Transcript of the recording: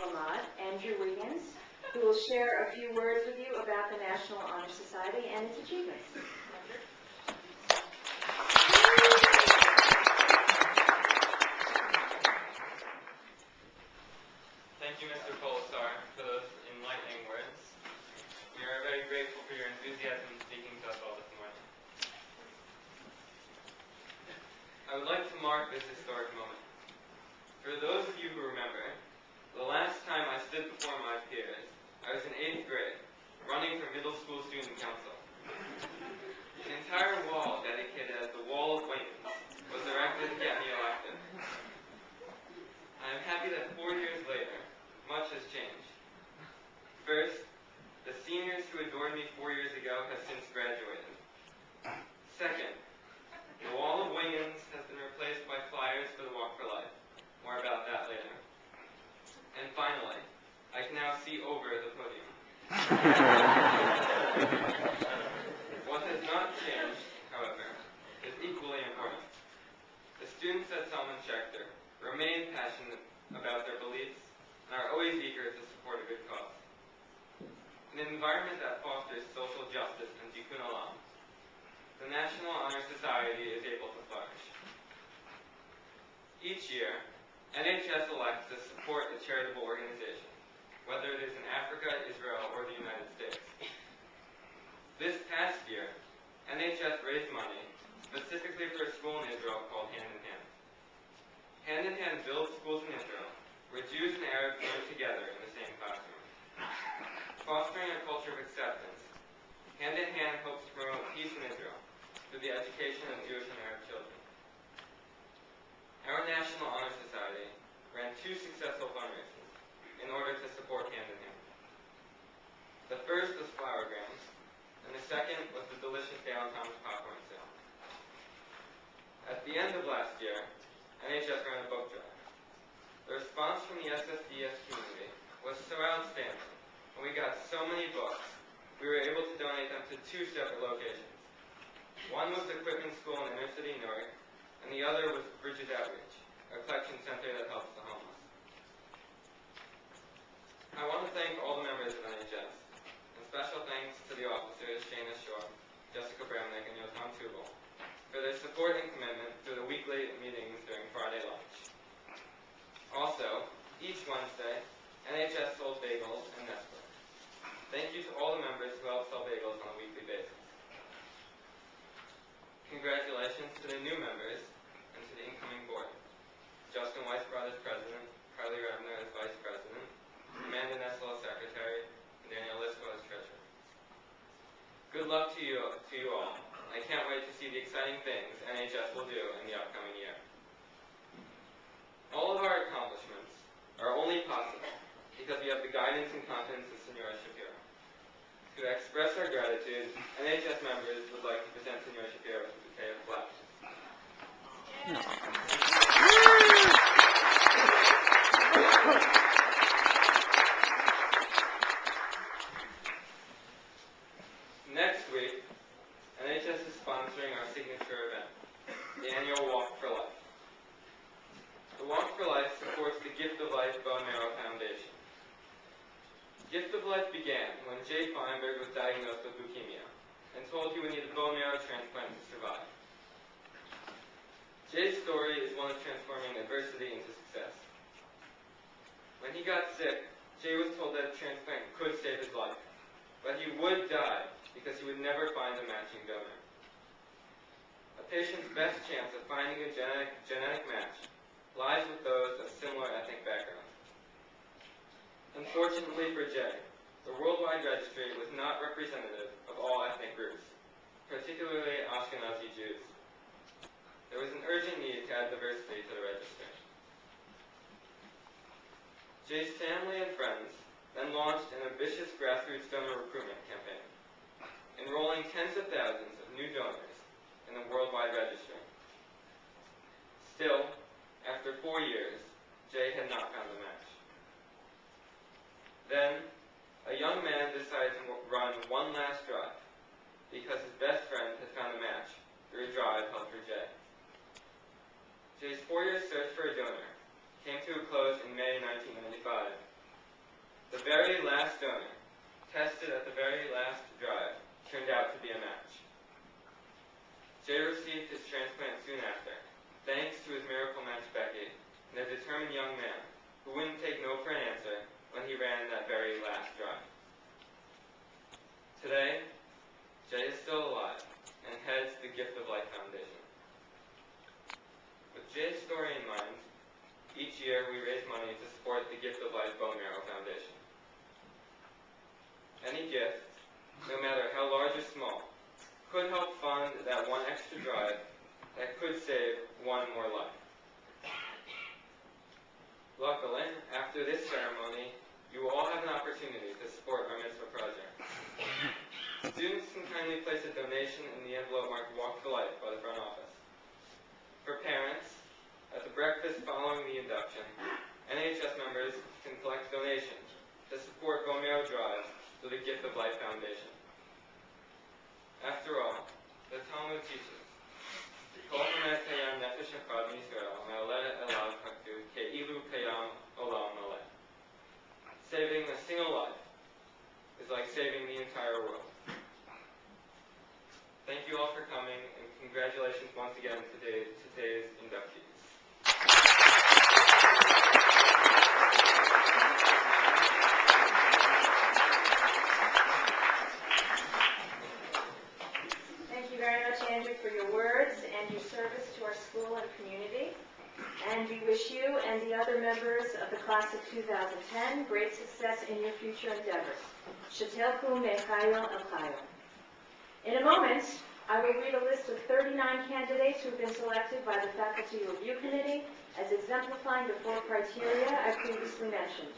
Lamad, Andrew Wingens, who will share a few words with you about the National Honor Society and its achievements. Thank you, Mr. Polisar, for those enlightening words. We are very grateful for your enthusiasm in speaking to us all this morning. I would like to mark this historic moment. For those of you who remember, the last time I stood before my peers, I was in 8th grade, running for middle school student council. An entire wall dedicated as the Wall of Wingens was erected to get me elected. I am happy that 4 years later, much has changed. First, the seniors who adored me 4 years ago have since graduated. Second, the Wall of Wingens has been replaced by flyers for the Walk for Life. More about that later. And finally, I can now see over the podium. What has not changed, however, is equally important. The students at Salman Schechter remain passionate about their beliefs and are always eager to support a good cause. In an environment that fosters social justice and tikkun olam, the National Honor Society is able to flourish. Each year, NHS elects to support a charitable organization, whether it is in Africa, Israel, or the United States. This past year, NHS raised money specifically for a school in Israel called Hand in Hand. Hand in Hand builds schools in Israel where Jews and Arabs learn together in the same classroom. Fostering a culture of acceptance, Hand in Hand hopes to promote peace in Israel through the education of Jewish and Arab children. Our National Honor Society ran 2 successful fundraisers in order to support Hand in Hand. The first was flowergrams, and the second was the delicious Dale and Thomas popcorn sale. At the end of last year, NHS ran a book drive. The response from the SSDS community was so outstanding, and we got so many books, we were able to donate them to 2 separate locations. One was the Quitman School in inner city Newark, and the other was Bridges Outreach, a collection center that helps the homeless. I want to thank all the members of NHS, and special thanks to the officers Shana Shore, Jessica Bramnick, and Yotam Tubal, for their support and commitment through the weekly meetings during Friday lunch. Also, each Wednesday, NHS sold bagels and Nesquik. Thank you to all the members who help sell bagels on a weekly basis. Congratulations to the new members and to the incoming board. Justin Weisbrod as president, Carly Rebner as vice president, Amanda Nessel as secretary, and Daniel Lisko as treasurer. Good luck to you all. I can't wait to see the exciting things NHS will do in the upcoming year. All of our accomplishments are only possible because we have the guidance and confidence of Senora Shapiro. To express our gratitude, NHS members would like to present Senora Shapiro with a bouquet of flowers. Next week, NHS is sponsoring our signature event, the annual Walk for Life. The Walk for Life supports the Gift of Life Bone Marrow Foundation. Gift of Life began when Jay Feinberg was diagnosed with leukemia and told he would need a bone marrow transplant to survive. Jay's story is one of transforming adversity into success. When he got sick, Jay was told that a transplant could save his life, but he would die because he would never find a matching donor. A patient's best chance of finding a genetic match lies with those of similar ethnic backgrounds. Unfortunately for Jay, the worldwide registry was not representative of all ethnic groups, particularly Ashkenazi Jews. There was an urgent need to add diversity to the registry. Jay's family and friends then launched an ambitious grassroots donor recruitment campaign, enrolling tens of thousands of new donors in the worldwide registry. Still, after 4 years, Jay had not found a match. Then, a young man decided to run one last drive because his best friend had found a match through a drive held for Jay. Jay's 4-year search for a donor came to a close in May 1995 donor, tested at the very last drive, turned out to be a match. Jay received his transplant soon after, thanks to his miracle match Becky, and a determined young man who wouldn't take no for an answer when he ran that very last drive. Today, Jay is still alive and heads the Gift of Life Foundation. With Jay's story in mind, each year we raise money to support the Gift of Life Bone Marrow Foundation. Any gift, no matter how large or small, could help fund that one extra drive that could save one more life. Luckily, after this ceremony, you will all have an opportunity to support our mitzvah project. Students can kindly place a donation in the envelope marked Walk for Life by the front office. For parents, at the breakfast following the induction, NHS members can collect donations to support bone marrow drives through the Gift of Life Foundation. After all, the Talmud teaches, "Kol hamet kayam nefesh echad miYisrael me'oleh elav hakdu ke'ilu kayam olam melech." Saving a single life is like saving the entire world. Thank you all for coming, and congratulations once again to today's inductees. Thank you very much, Andrew, for your words and your service to our school and community. And we wish you and the other members of the class of 2010 great success in your future endeavors. Shetelku mechayo el chayo. In a moment, I will read a list of 39 candidates who have been selected by the Faculty Review Committee as exemplifying the 4 criteria I previously mentioned.